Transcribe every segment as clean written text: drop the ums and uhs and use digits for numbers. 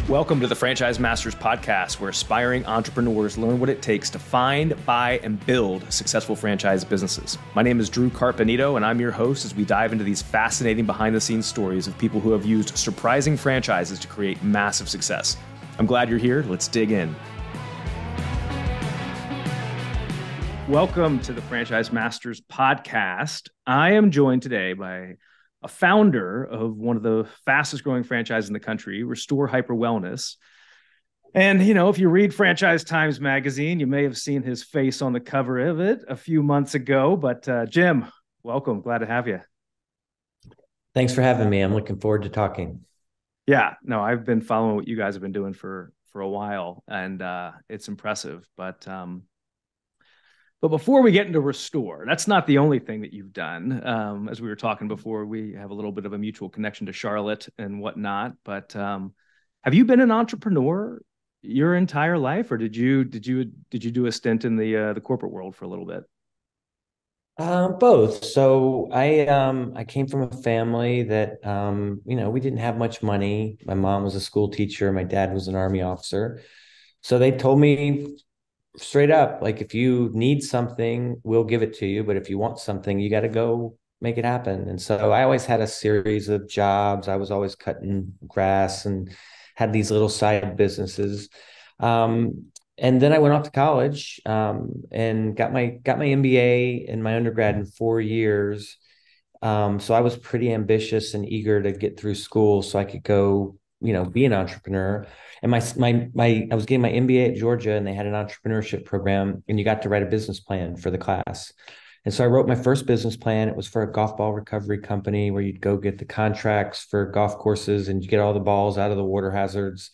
Welcome to the Franchise Masters podcast, where aspiring entrepreneurs learn what it takes to find, buy, and build successful franchise businesses. My name is Drew Carpenito, and I'm your host as we dive into these fascinating behind-the-scenes stories of people who have used surprising franchises to create massive success. I'm glad you're here. Let's dig in. Welcome to the Franchise Masters podcast. I am joined today by a founder of one of the fastest growing franchises in the country, Restore Hyper Wellness. And, if you read Franchise Times magazine, you may have seen his face on the cover of it a few months ago. But Jim, welcome. Glad to have you. Thanks for having me. I'm looking forward to talking. Yeah, no, I've been following what you guys have been doing for a while, and it's impressive. But before we get into Restore, that's not the only thing that you've done. As we were talking before, we have a little bit of a mutual connection to Charlotte and whatnot. But have you been an entrepreneur your entire life, or did you do a stint in the corporate world for a little bit? Both. So I came from a family that we didn't have much money. My mom was a school teacher, my dad was an Army officer. So they told me straight up, like, if you need something, we'll give it to you. But if you want something, you got to go make it happen. And so I always had a series of jobs. I was always cutting grass and had these little side businesses. And then I went off to college and got my MBA and my undergrad in 4 years. So I was pretty ambitious and eager to get through school so I could go, be an entrepreneur. And I was getting my MBA at Georgia, and they had an entrepreneurship program, and you got to write a business plan for the class. And so I wrote my first business plan. It was for a golf ball recovery company where you'd go get the contracts for golf courses and you get all the balls out of the water hazards.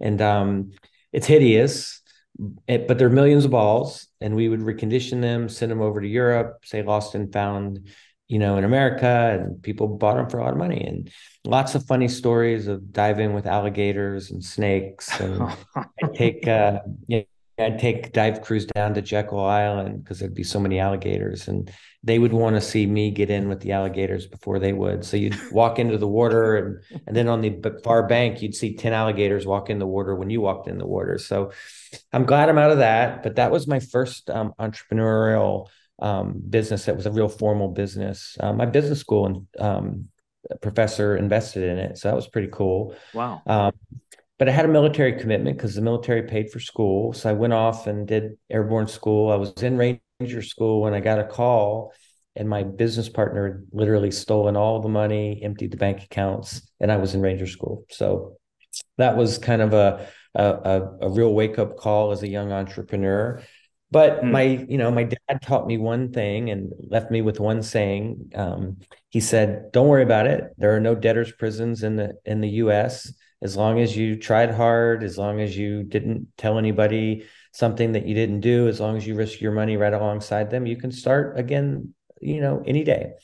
And it's hideous, but there are millions of balls, and we would recondition them, send them over to Europe, say lost and found, in America, and people bought them for a lot of money. And lots of funny stories of diving with alligators and snakes. And I'd take, I'd take dive crews down to Jekyll Island because there'd be so many alligators, and they would want to see me get in with the alligators before they would. So you'd walk into the water, and then on the far bank, you'd see 10 alligators walk in the water when you walked in the water. So I'm glad I'm out of that. But that was my first entrepreneurial business. That was a real formal business. My business school and professor invested in it. So that was pretty cool. Wow. But I had a military commitment because the military paid for school. So I went off and did airborne school. I was in Ranger school when I got a call, and my business partner had literally stolen all the money, emptied the bank accounts, and I was in Ranger school. So that was kind of a real wake-up call as a young entrepreneur. But my dad taught me one thing and left me with one saying. He said, "Don't worry about it. There are no debtors' prisons in the U.S. As long as you tried hard, as long as you didn't tell anybody something that you didn't do, as long as you risk your money right alongside them, you can start again, any day."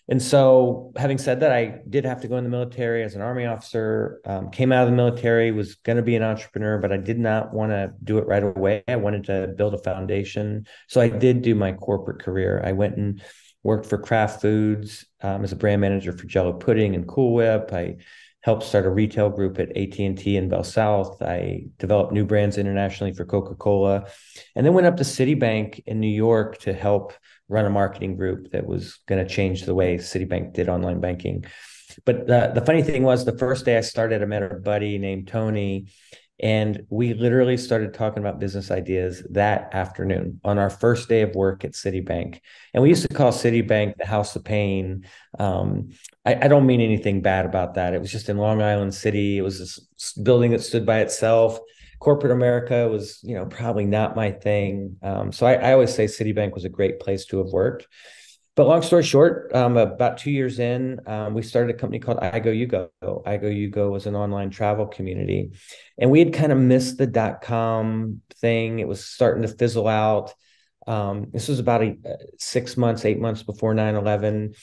And so, having said that, I did have to go in the military as an Army officer, came out of the military, was going to be an entrepreneur, but I did not want to do it right away. I wanted to build a foundation. So I did do my corporate career. I went and worked for Kraft Foods as a brand manager for Jello Pudding and Cool Whip. I helped start a retail group at AT&T in Bell South. I developed new brands internationally for Coca-Cola, and then went up to Citibank in New York to help run a marketing group that was going to change the way Citibank did online banking. But the funny thing was, the first day I started, I met a buddy named Tony, and we literally started talking about business ideas that afternoon on our first day of work at Citibank. And we used to call Citibank the House of Pain. I don't mean anything bad about that. It was just in Long Island City. It was this building that stood by itself. Corporate America was, probably not my thing. So I always say Citibank was a great place to have worked. But long story short, about 2 years in, we started a company called iGo You Go. iGo You Go was an online travel community. And we had kind of missed the dot-com thing. It was starting to fizzle out. This was about 6 months, 8 months before 9/11.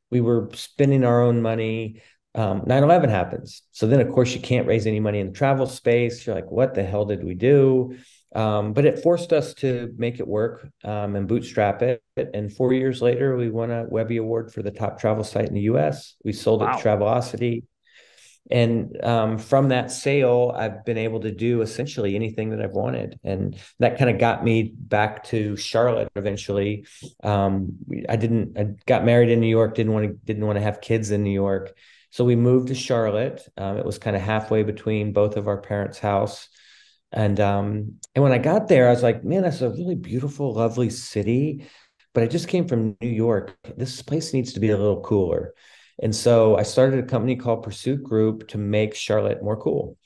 We were spending our own money. 9/11 happens. So then, of course, you can't raise any money in the travel space. You're like, what the hell did we do? But it forced us to make it work and bootstrap it. And 4 years later, we won a Webby Award for the top travel site in the US. We sold it to Travelocity. And from that sale, I've been able to do essentially anything that I've wanted. And that kind of got me back to Charlotte eventually. I got married in New York, didn't want to have kids in New York. So we moved to Charlotte. It was kind of halfway between both of our parents' house. And when I got there, I was like, man, that's a really beautiful, lovely city. But I just came from New York. This place needs to be a little cooler. And so I started a company called Pursuit Group to make Charlotte more cool.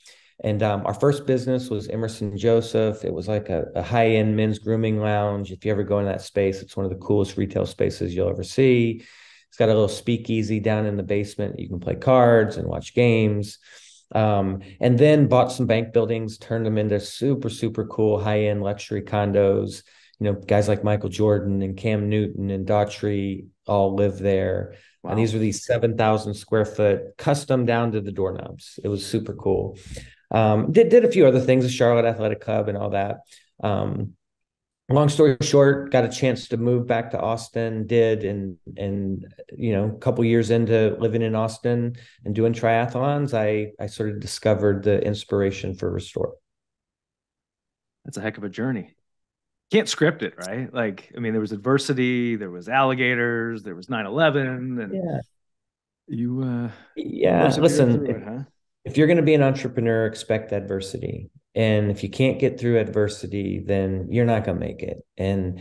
And our first business was Emerson Joseph. It was like a high-end men's grooming lounge. If you ever go in that space, it's one of the coolest retail spaces you'll ever see. It's got a little speakeasy down in the basement. You can play cards and watch games. And then bought some bank buildings, turned them into super, super cool high-end luxury condos. Guys like Michael Jordan and Cam Newton and Daughtry all live there. And Wow. these were these 7,000 square foot, custom down to the doorknobs. It was super cool. Did a few other things, the Charlotte Athletic Club and all that. Um, Long story short, got a chance to move back to Austin, and a couple years into living in Austin and doing triathlons, I sort of discovered the inspiration for Restore. That's a heck of a journey. Can't script it, right? Like, I mean, there was adversity, there was alligators, there was 9/11, and Yeah. you Yeah. persevered Listen, through it, huh? if you're going to be an entrepreneur, expect adversity. And if you can't get through adversity, then you're not going to make it. And,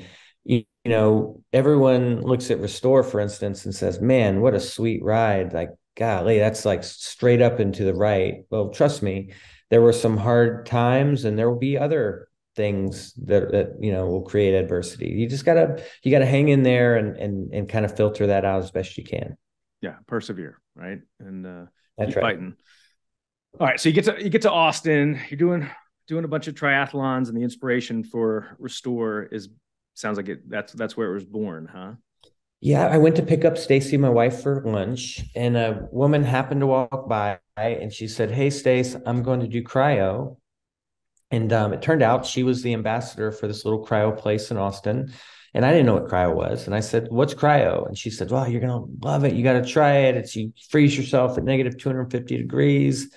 everyone looks at Restore, for instance, and says, man, what a sweet ride. Like, golly, that's like straight up and to the right. Well, trust me, there were some hard times and there will be other things that will create adversity. You gotta hang in there and kind of filter that out as best you can. Yeah, persevere, right? And That's keep right. fighting. All right, so you get to Austin. You're doing a bunch of triathlons, and the inspiration for Restore is sounds like that's where it was born, huh? Yeah, I went to pick up Stacy, my wife, for lunch, and a woman happened to walk by and she said, "Hey, Stace, I'm going to do cryo." And it turned out she was the ambassador for this little cryo place in Austin. And I didn't know what cryo was. And I said, "What's cryo?" And she said, "Well, you're going to love it. You got to try it. You freeze yourself at negative 250 degrees."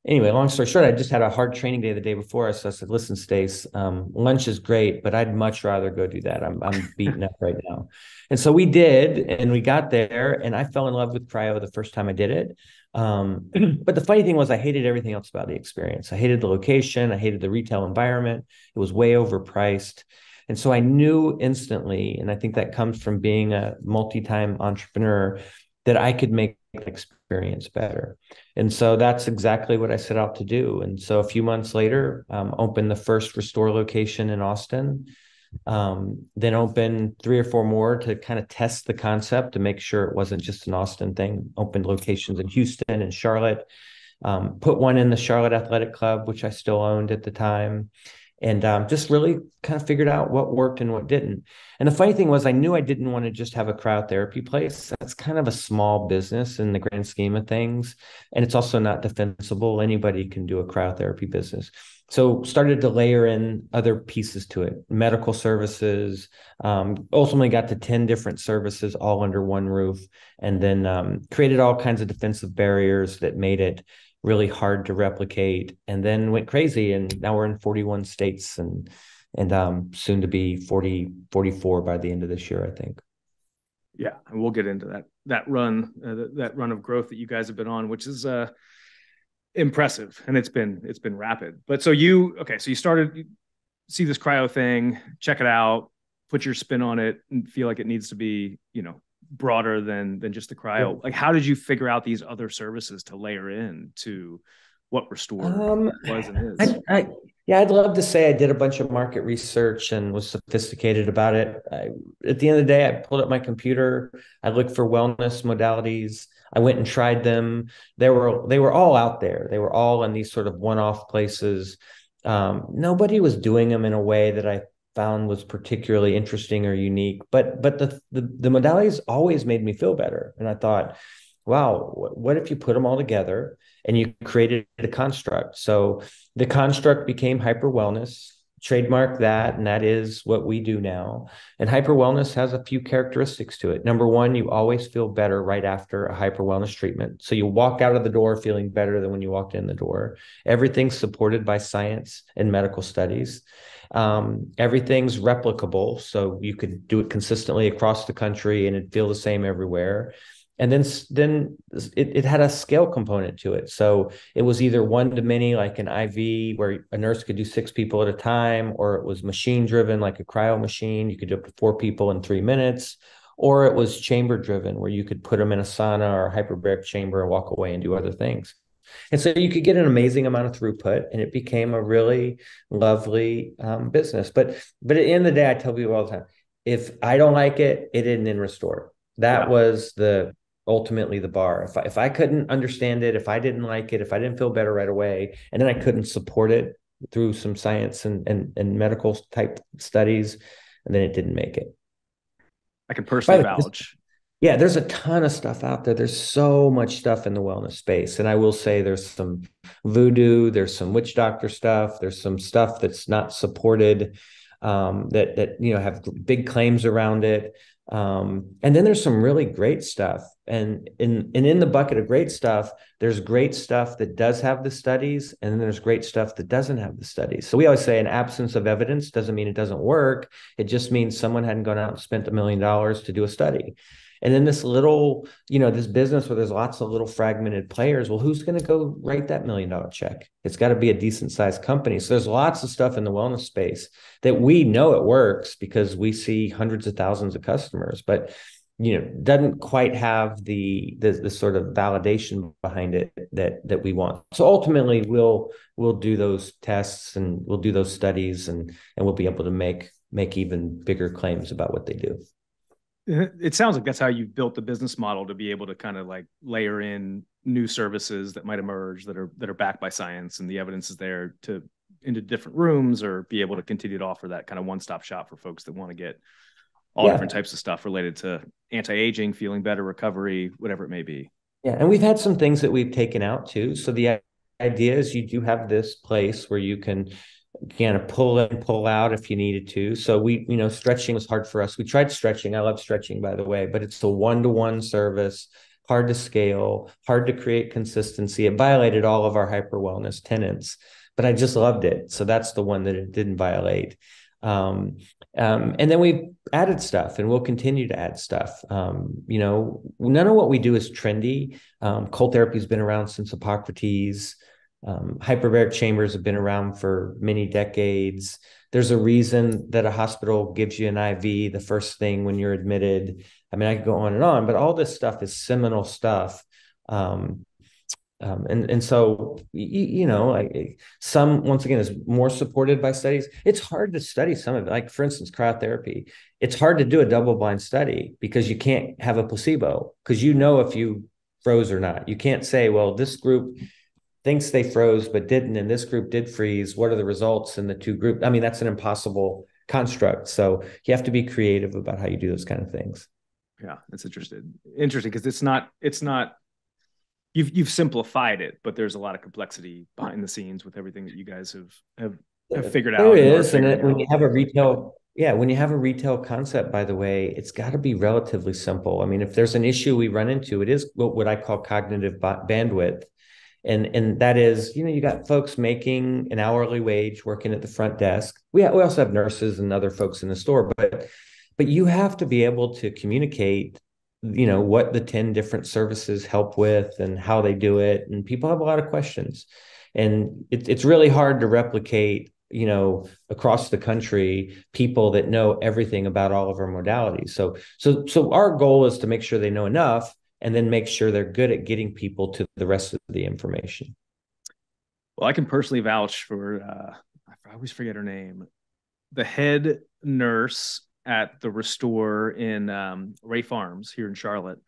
Anyway, long story short, I just had a hard training day the day before. So I said, "Listen, Stace, lunch is great, but I'd much rather go do that. I'm beaten up right now." And so we did, and we got there, and I fell in love with cryo the first time I did it. But the funny thing was, I hated everything else about the experience. I hated the location. I hated the retail environment. It was way overpriced. And so I knew instantly, and I think that comes from being a multi-time entrepreneur, that I could make the experience better. And so that's exactly what I set out to do. And so a few months later, opened the first Restore location in Austin, then opened three or four more to kind of test the concept to make sure it wasn't just an Austin thing. Opened locations in Houston and Charlotte, put one in the Charlotte Athletic Club, which I still owned at the time, and just really kind of figured out what worked and what didn't. And the funny thing was, I knew I didn't want to just have a cryotherapy place. That's kind of a small business in the grand scheme of things. And it's also not defensible. Anybody can do a cryotherapy business. So started to layer in other pieces to it, medical services, ultimately got to 10 different services all under one roof, and then created all kinds of defensive barriers that made it really hard to replicate, and then went crazy. And now we're in 41 states and soon to be 44 by the end of this year, I think. Yeah, and we'll get into that run of growth that you guys have been on, which is impressive, and it's been rapid. But so you started, you see this cryo thing, check it out, put your spin on it, and feel like it needs to be broader than just the cryo. Like, how did you figure out these other services to layer in to what Restore Um, was and is? I yeah, I'd love to say I did a bunch of market research and was sophisticated about it. At the end of the day, I pulled up my computer. I looked for wellness modalities. I went and tried them. They were all out there. They were all in these sort of one-off places. Nobody was doing them in a way that I found was particularly interesting or unique. But the modalities always made me feel better. And I thought, wow, what if you put them all together and you created a construct? So the construct became hyper wellness. trademark that, and that is what we do now. And hyper wellness has a few characteristics to it. Number one, you always feel better right after a hyper wellness treatment. So you walk out of the door feeling better than when you walked in the door. Everything's supported by science and medical studies. Everything's replicable, so you could do it consistently across the country and it'd feel the same everywhere. And then it had a scale component to it. So it was either one to many, like an IV, where a nurse could do 6 people at a time, or it was machine driven, like a cryo machine. You could do up to 4 people in 3 minutes, or it was chamber driven, where you could put them in a sauna or a hyperbaric chamber and walk away and do other things. And so you could get an amazing amount of throughput, and it became a really lovely business. But at the end of the day, I tell people all the time, if I don't like it, it didn't in restore. That was the ultimately the bar. If I couldn't understand it, if I didn't like it, if I didn't feel better right away, and then I couldn't support it through some science and medical type studies, and then it didn't make it. I can personally vouch. Yeah, there's a ton of stuff out there. There's so much stuff in the wellness space. And I will say there's some voodoo, there's some witch doctor stuff, there's some stuff that's not supported, that have big claims around it. And then there's some really great stuff. And in the bucket of great stuff, there's great stuff that does have the studies, and then there's great stuff that doesn't have the studies. So we always say an absence of evidence doesn't mean it doesn't work. It just means someone hadn't gone out and spent $1 million to do a study. And then this little, this business where there's lots of little fragmented players, well, who's going to go write that $1 million check? It's got to be a decent sized company. So there's lots of stuff in the wellness space that we know it works because we see hundreds of thousands of customers, but doesn't quite have the sort of validation behind it that we want. So ultimately, we'll do those tests and we'll do those studies, and we'll be able to make even bigger claims about what they do. It sounds like that's how you've built the business model, to be able to kind of like layer in new services that might emerge that are backed by science, and the evidence is there to into different rooms, or be able to continue to offer that kind of one-stop shop for folks that want to get all different types of stuff related to anti-aging, feeling better, recovery, whatever it may be. Yeah. And we've had some things that we've taken out too. So the idea is you do have this place where you can kind of pull in, pull out if you needed to. So we, stretching was hard for us. We tried stretching. I love stretching, by the way, but it's a one-to-one service, hard to scale, hard to create consistency. It violated all of our hyper wellness tenets, but I just loved it. So that's the one that it didn't violate. And then we added stuff, and we'll continue to add stuff. None of what we do is trendy. Cold therapy has been around since Hippocrates. Hyperbaric chambers have been around for many decades. There's a reason that a hospital gives you an IV the first thing when you're admitted. I mean, I could go on and on, but all this stuff is seminal stuff. And so, some, once again, is more supported by studies. It's hard to study some of it. Like, for instance, cryotherapy. It's hard to do a double-blind study because you can't have a placebo, because if you froze or not. You can't say, well, this group thinks they froze but didn't, and this group did freeze. What are the results in the two groups? I mean, that's an impossible construct. So you have to be creative about how you do those kind of things. Yeah, it's interesting because it's not. You've simplified it, but there's a lot of complexity behind the scenes with everything that you guys have figured out. There is, and when you have a retail concept, by the way, it's got to be relatively simple. I mean, if there's an issue we run into, it is what I call cognitive bandwidth. And that is, you got folks making an hourly wage working at the front desk. We also have nurses and other folks in the store, but you have to be able to communicate, what the 10 different services help with and how they do it. And people have a lot of questions, and it's really hard to replicate, across the country, people that know everything about all of our modalities. So our goal is to make sure they know enough, and then make sure they're good at getting people to the rest of the information. Well, I can personally vouch for, I always forget her name, the head nurse at the Restore in Ray Farms here in Charlotte.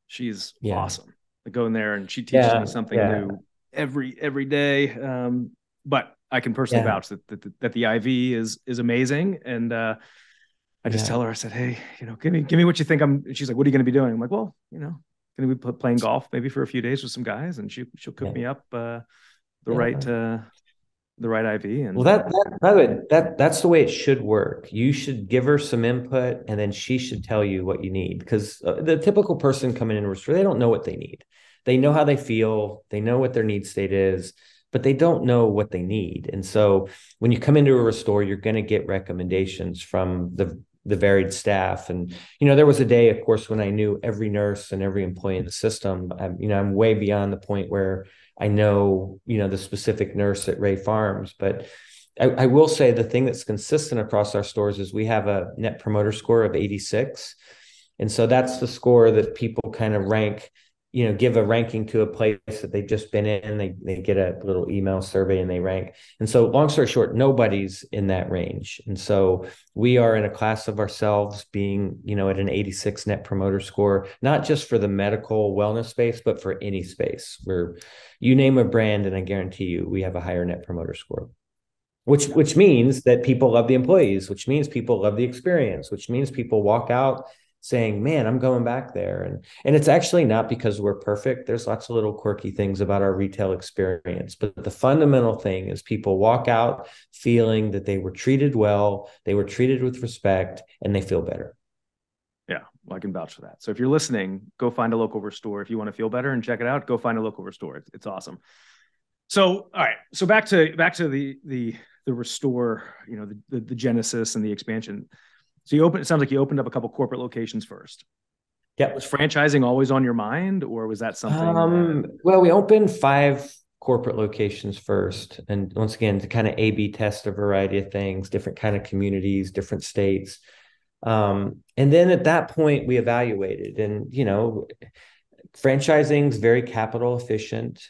She's awesome. I go in there and she teaches me something new every day. But I can personally vouch that the IV is amazing. And I just tell her, I said, hey, give me what you think she's like, what are you going to be doing? I'm like, well, going to be playing golf maybe for a few days with some guys, and she'll cook me up the right the right IV. Well, And that by the way, that's the way it should work. You should give her some input, and then she should tell you what you need. Because the typical person coming into a store, they don't know what they need. They know how they feel, they know what their need state is, but they don't know what they need. And so, when you come into a store, you're going to get recommendations from the varied staff. And there was a day, of course, when I knew every nurse and every employee in the system. I'm way beyond the point where I know, the specific nurse at Ray Farms, but I will say the thing that's consistent across our stores is we have a net promoter score of 86. And so that's the score that people kind of rank, give a ranking to a place that they've just been in. They get a little email survey and they rank. And so long story short, nobody's in that range. And so we are in a class of ourselves being, at an 86 net promoter score, not just for the medical wellness space, but for any space where you name a brand. And I guarantee you, we have a higher net promoter score. Which means that people love the employees, which means people love the experience, which means people walk out saying, man, I'm going back there. And it's actually not because we're perfect. There's lots of little quirky things about our retail experience. But the fundamental thing is people walk out feeling that they were treated well, they were treated with respect, and they feel better. Yeah, well, I can vouch for that. So if you're listening, go find a local restore. If you want to feel better and check it out, go find a local restore. It's awesome. So, all right. So back to the restore, the genesis and the expansion. So it sounds like you opened up a couple corporate locations first. Yep. Was franchising always on your mind, or was that something? Well, we opened 5 corporate locations first. And once again, to kind of A/B test a variety of things, different kind of communities, different states. And then at that point we evaluated, and, franchising is very capital efficient.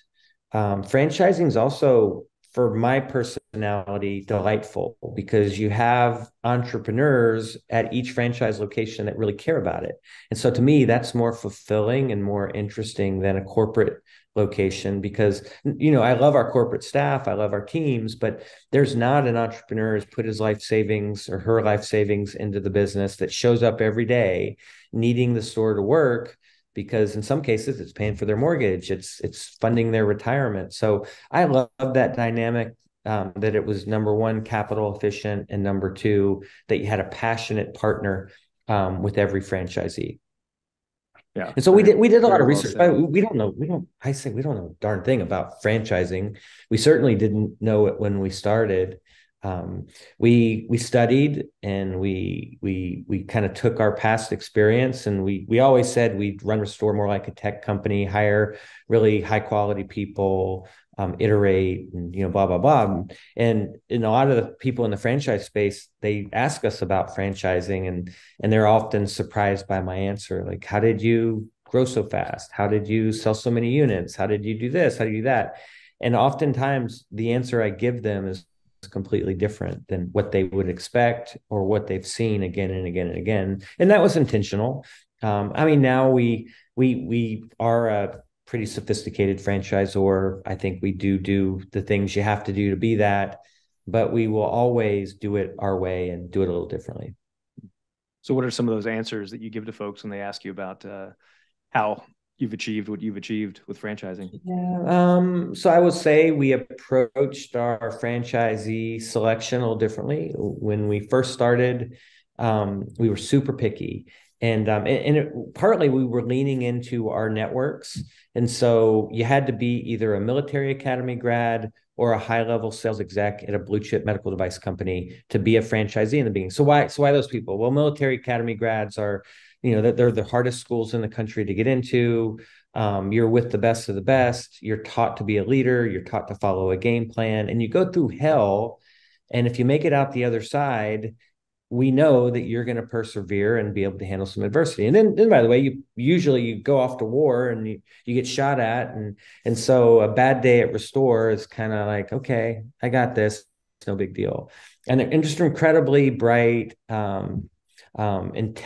Franchising is also, for my personality, delightful because you have entrepreneurs at each franchise location that really care about it. And so to me, that's more fulfilling and more interesting than a corporate location because, I love our corporate staff, I love our teams, but there's not an entrepreneur who's put his life savings or her life savings into the business that shows up every day needing the store to work, because in some cases it's paying for their mortgage, it's funding their retirement. So I love that dynamic, that it was, number one, capital efficient, and number two, that you had a passionate partner with every franchisee. Yeah. And so we did a lot of research. We don't know a darn thing about franchising. We certainly didn't know it when we started. We studied, and we kind of took our past experience, and we always said we'd run Restore more like a tech company, hire really high quality people, iterate, and blah blah blah. And a lot of the people in the franchise space, they ask us about franchising, and they're often surprised by my answer, like, how did you grow so fast? How did you sell so many units? How did you do this? How do you do that? And oftentimes the answer I give them is completely different than what they would expect or what they've seen again and again and again. And that was intentional. Now we are a pretty sophisticated franchisor. I think we do the things you have to do to be that, but we will always do it our way and do it a little differently. So what are some of those answers that you give to folks when they ask you about how you've achieved what you've achieved with franchising? Yeah. So I would say we approached our franchisee selection a little differently. When we first started, we were super picky. Partly we were leaning into our networks. And so you had to be either a military academy grad or a high-level sales exec at a blue chip medical device company to be a franchisee in the beginning. So why those people? Well, military academy grads are, they're the hardest schools in the country to get into. You're with the best of the best. You're taught to be a leader. You're taught to follow a game plan, and you go through hell. And if you make it out the other side, we know that you're going to persevere and be able to handle some adversity. And then by the way, you usually go off to war and you get shot at. And so a bad day at Restore is kind of like, okay, I got this. It's no big deal. And they're just incredibly bright, and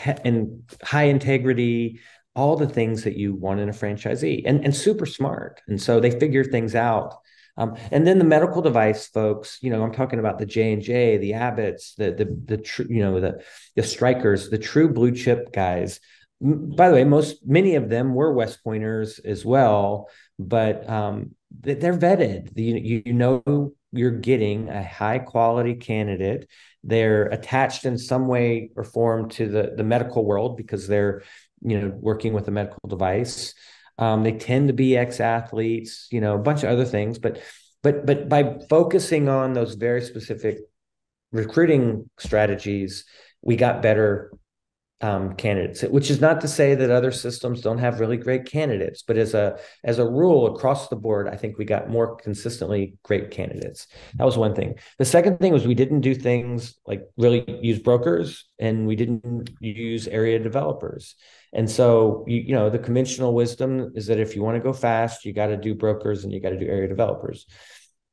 high integrity, all the things that you want in a franchisee, and super smart. And so they figure things out. And then the medical device folks, I'm talking about the J&J, the Abbotts, the Strikers, the true blue chip guys. By the way, many of them were West Pointers as well, but they're vetted. you're getting a high quality candidate. They're attached in some way or form to the medical world because they're, working with a medical device. They tend to be ex-athletes, a bunch of other things, but by focusing on those very specific recruiting strategies, we got better candidates, which is not to say that other systems don't have really great candidates, but as a rule across the board, I think we got more consistently great candidates. That was one thing. The second thing was we didn't do things like really use brokers, and we didn't use area developers. And so, the conventional wisdom is that if you want to go fast, you got to do brokers and you got to do area developers.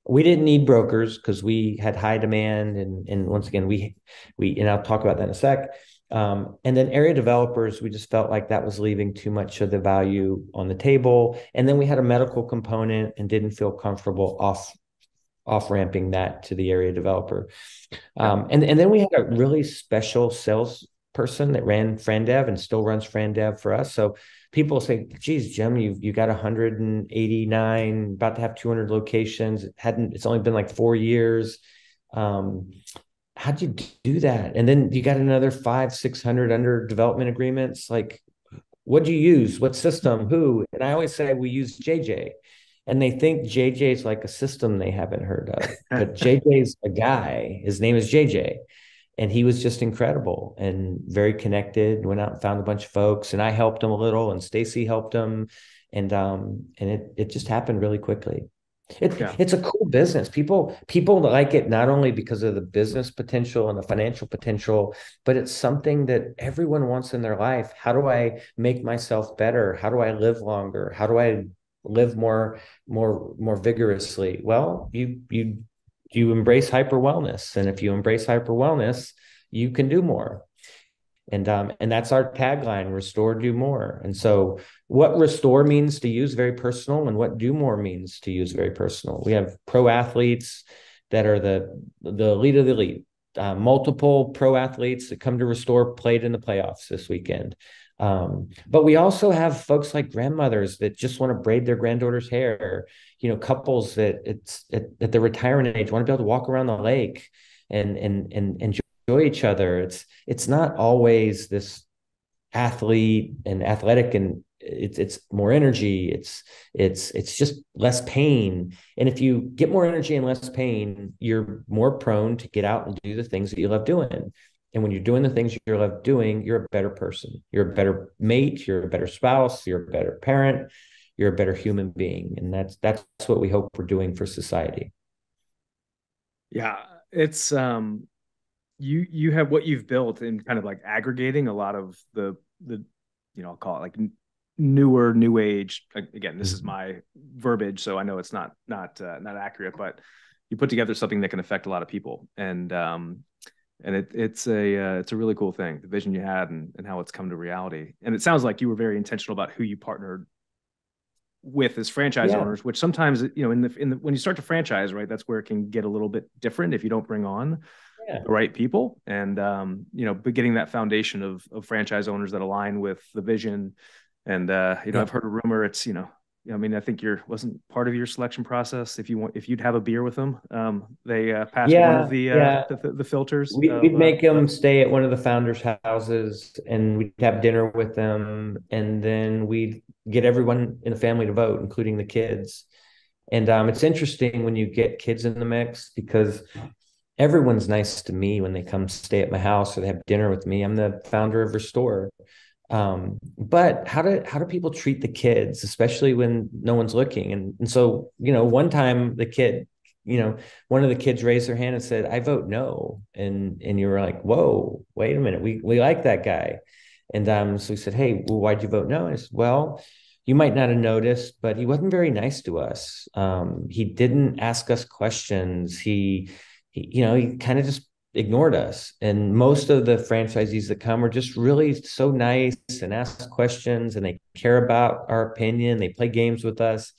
We didn't need brokers because we had high demand, and once again, we and I'll talk about that in a sec. And then area developers, we just felt like that was leaving too much of the value on the table. And then we had a medical component and didn't feel comfortable off ramping that to the area developer. And then we had a really special sales person that ran FranDev and still runs FranDev for us. So people say, geez, Jim, you got 189, about to have 200 locations. It's only been like 4 years. How'd you do that? And then you got another 500-600 under development agreements. Like, what'd you use? What system? Who? And I always say we use JJ. And they think JJ is like a system they haven't heard of. But JJ's a guy. His name is JJ. And he was just incredible and very connected. Went out and found a bunch of folks. And I helped him a little, and Stacy helped him. And it just happened really quickly. It's a cool business. People like it not only because of the business potential and the financial potential, but it's something that everyone wants in their life. How do I make myself better? How do I live longer? How do I live more vigorously? Well, you embrace hyper wellness, and if you embrace hyper wellness, you can do more. And that's our tagline: restore, do more. And so what restore means to use very personal, and what do more means to use very personal. We have pro athletes that are the elite of the elite. Multiple pro athletes that come to Restore played in the playoffs this weekend. But we also have folks like grandmothers that just want to braid their granddaughter's hair, couples that at the retirement age want to be able to walk around the lake and enjoy each other. It's not always this athlete and athletic, and it's more energy. It's just less pain. And if you get more energy and less pain, you're more prone to get out and do the things that you love doing. And when you're doing the things you love doing, you're a better person. You're a better mate. You're a better spouse. You're a better parent. You're a better human being. And that's what we hope we're doing for society. Yeah, it's you have what you've built in kind of like aggregating a lot of the I'll call it like new age. Again, this is my verbiage, so I know it's not accurate, but you put together something that can affect a lot of people, and it's a really cool thing, the vision you had and how it's come to reality. And it sounds like you were very intentional about who you partnered with as franchise owners, which sometimes, in the when you start to franchise, right, that's where it can get a little bit different if you don't bring on the right people. And but getting that foundation of franchise owners that align with the vision. And I've heard a rumor it's I think wasn't part of your selection process. If you'd have a beer with them, they passed one of the filters. We'd make them stay at one of the founders' houses, and we'd have dinner with them, and then we'd get everyone in the family to vote, including the kids. And it's interesting when you get kids in the mix, because everyone's nice to me when they come stay at my house or they have dinner with me. I'm the founder of Restore. But how do people treat the kids, especially when no one's looking? And so, one time one of the kids raised their hand and said, "I vote no." And you were like, "Whoa, wait a minute. We like that guy." And so we said, "Hey, well, why'd you vote no?" And I said, "Well, you might not have noticed, but he wasn't very nice to us. He didn't ask us questions. He kind of just ignored us. And most of the franchisees that come are just really so nice and ask questions, and they care about our opinion. They play games with us.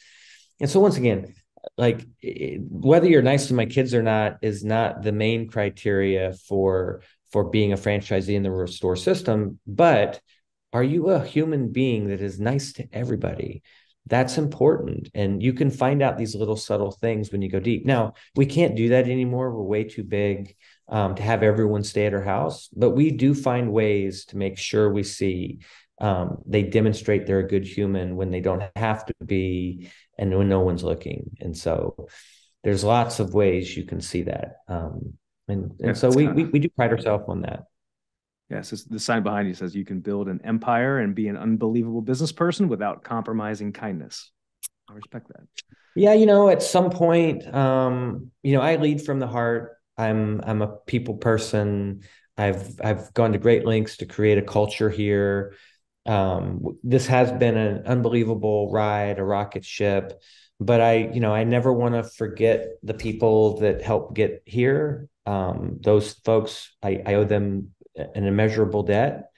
And so once again, whether you're nice to my kids or not is not the main criteria for being a franchisee in the Restore system. But are you a human being that is nice to everybody? That's important. And you can find out these little subtle things when you go deep. Now, we can't do that anymore. We're way too big to have everyone stay at our house, but we do find ways to make sure we see they demonstrate they're a good human when they don't have to be and when no one's looking. And so there's lots of ways you can see that. And Yeah, so it's we do pride ourselves on that. yes, the sign behind you says you can build an empire and be an unbelievable business person without compromising kindness. I respect that. Yeah, at some point, I lead from the heart. I'm a people person. I've gone to great lengths to create a culture here. This has been an unbelievable ride, a rocket ship, but I never want to forget the people that helped get here. Those folks, I owe them an immeasurable debt.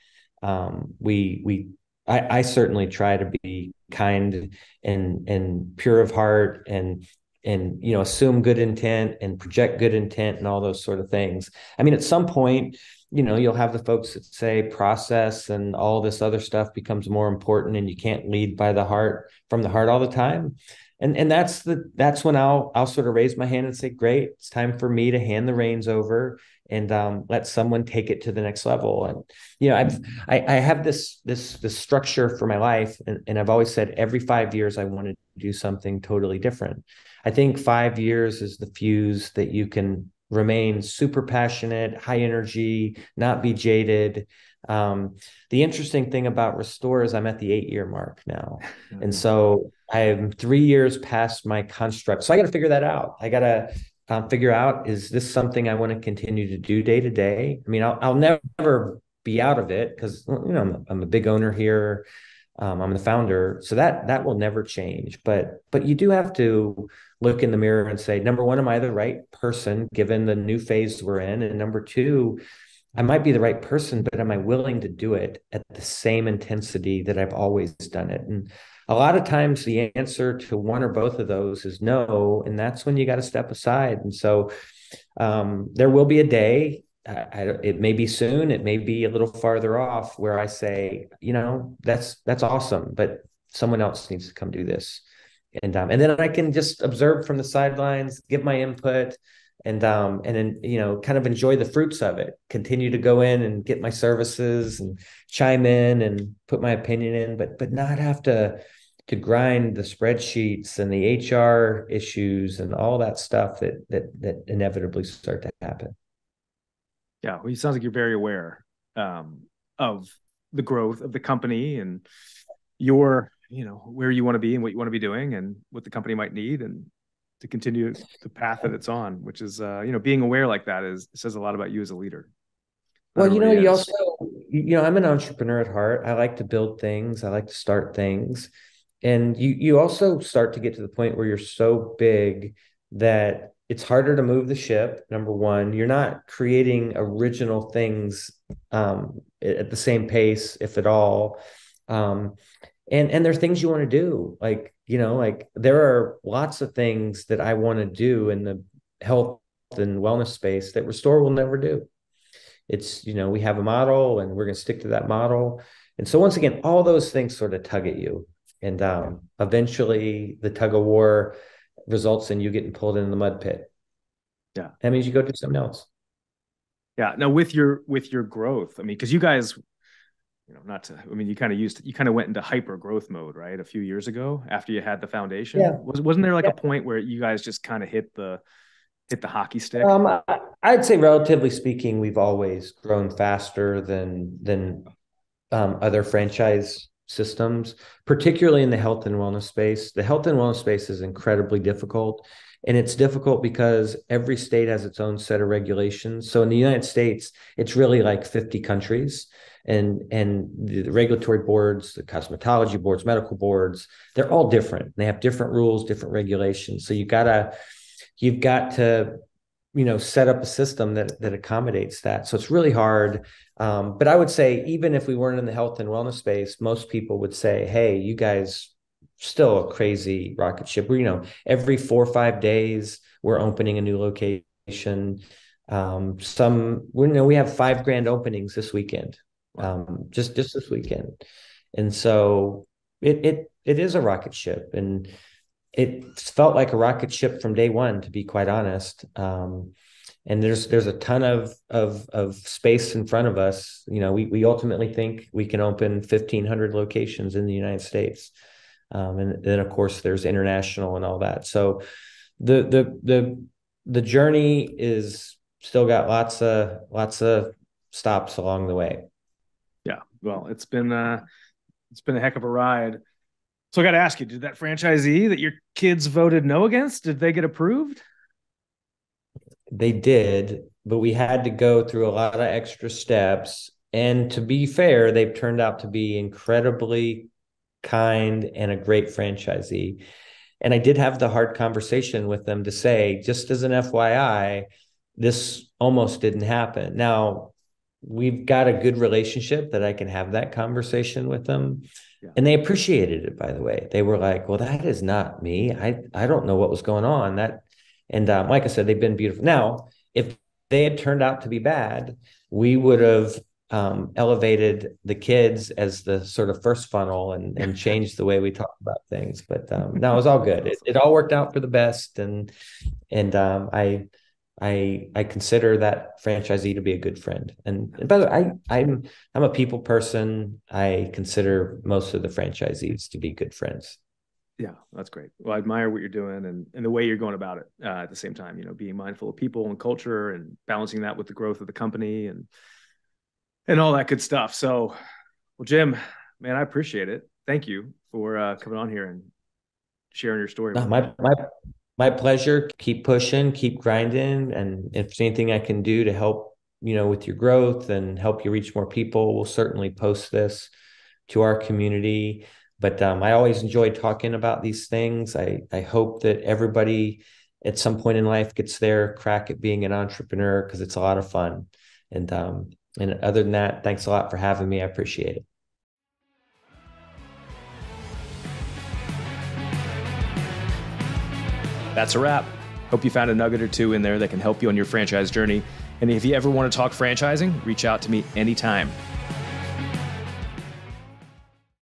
I certainly try to be kind and pure of heart and assume good intent and project good intent and all those sort of things. I mean, at some point, you'll have the folks that say process and all this other stuff becomes more important and you can't lead by the heart from the heart all the time. And that's when I'll sort of raise my hand and say, great, it's time for me to hand the reins over and let someone take it to the next level. And I have this structure for my life, and I've always said every 5 years I want to do something totally different. I think 5 years is the fuse that you can remain super passionate, high energy, not be jaded. The interesting thing about Restore is I'm at the 8 year mark now. And so I'm 3 years past my construct. So I got to figure that out. I got to figure out, is this something I want to continue to do day to day? I mean, I'll never be out of it because, I'm a big owner here. I'm the founder, so that will never change. But you do have to look in the mirror and say, number one, am I the right person given the new phase we're in? And number two, I might be the right person, but am I willing to do it at the same intensity that I've always done it? And a lot of times the answer to one or both of those is no. And that's when you got to step aside. And so there will be a day, it may be soon, it may be a little farther off, where I say, that's awesome, but someone else needs to come do this. And then I can just observe from the sidelines, give my input, and then kind of enjoy the fruits of it. Continue to go in and get my services and chime in and put my opinion in, but not have to grind the spreadsheets and the HR issues and all that stuff that inevitably start to happen. Yeah, well, it sounds like you're very aware of the growth of the company and your, where you want to be and what you want to be doing and what the company might need, and to continue the path that it's on, which is, being aware like that says a lot about you as a leader. Well, you also, I'm an entrepreneur at heart. I like to build things. I like to start things. And you also start to get to the point where you're so big that it's harder to move the ship. Number one, you're not creating original things at the same pace, if at all. And there are things you want to do, like there are lots of things that I want to do in the health and wellness space that Restore will never do. It's, we have a model and we're going to stick to that model. And so once again, all those things sort of tug at you. And eventually the tug of war results in you getting pulled into the mud pit. Yeah. That means you go do something else. Yeah. Now with your growth, I mean, because you guys, you kind of went into hyper growth mode, right? A few years ago after you had the foundation. Yeah. Wasn't there like a point where you guys just kind of hit the hockey stick? I'd say relatively speaking, we've always grown faster than other franchise systems, particularly in the health and wellness space. The health and wellness space is incredibly difficult. And it's difficult because every state has its own set of regulations. So in the United States, it's really like 50 countries. And the regulatory boards, the cosmetology boards, medical boards, they're all different. They have different rules, different regulations. So you've got to set up a system that accommodates that. So it's really hard. But I would say, even if we weren't in the health and wellness space, most people would say, hey, you guys still a crazy rocket ship. Every 4 or 5 days, we're opening a new location. We have 5 grand openings this weekend, just this weekend. And so it it is a rocket ship, and it felt like a rocket ship from day one, to be quite honest. And there's a ton of space in front of us. We ultimately think we can open 1,500 locations in the United States, and then of course there's international and all that. So the journey is still got lots of stops along the way. Yeah, well, it's been a heck of a ride. So I got to ask you, did that franchisee that your kids voted no against, did they get approved? They did, but we had to go through a lot of extra steps. And to be fair, they've turned out to be incredibly kind and a great franchisee. And I did have the hard conversation with them to say, just as an FYI, this almost didn't happen. Now, we've got a good relationship that I can have that conversation with them. Yeah. And they appreciated it, by the way. They were like, well, that is not me. I don't know what was going on. Like I said, they've been beautiful. Now, if they had turned out to be bad, we would have elevated the kids as the sort of first funnel and changed the way we talk about things. But no, it was all good. It all worked out for the best. And I consider that franchisee to be a good friend. And by the way, I'm a people person. I consider most of the franchisees to be good friends. Yeah, that's great. Well, I admire what you're doing and the way you're going about it at the same time, being mindful of people and culture and balancing that with the growth of the company and all that good stuff. So, well, Jim, man, I appreciate it. Thank you for coming on here and sharing your story. My pleasure. Keep pushing, keep grinding. And if there's anything I can do to help, with your growth and help you reach more people, we'll certainly post this to our community. But I always enjoy talking about these things. I hope that everybody at some point in life gets their crack at being an entrepreneur, because it's a lot of fun. And other than that, thanks a lot for having me. I appreciate it. That's a wrap. Hope you found a nugget or two in there that can help you on your franchise journey. And if you ever want to talk franchising, reach out to me anytime.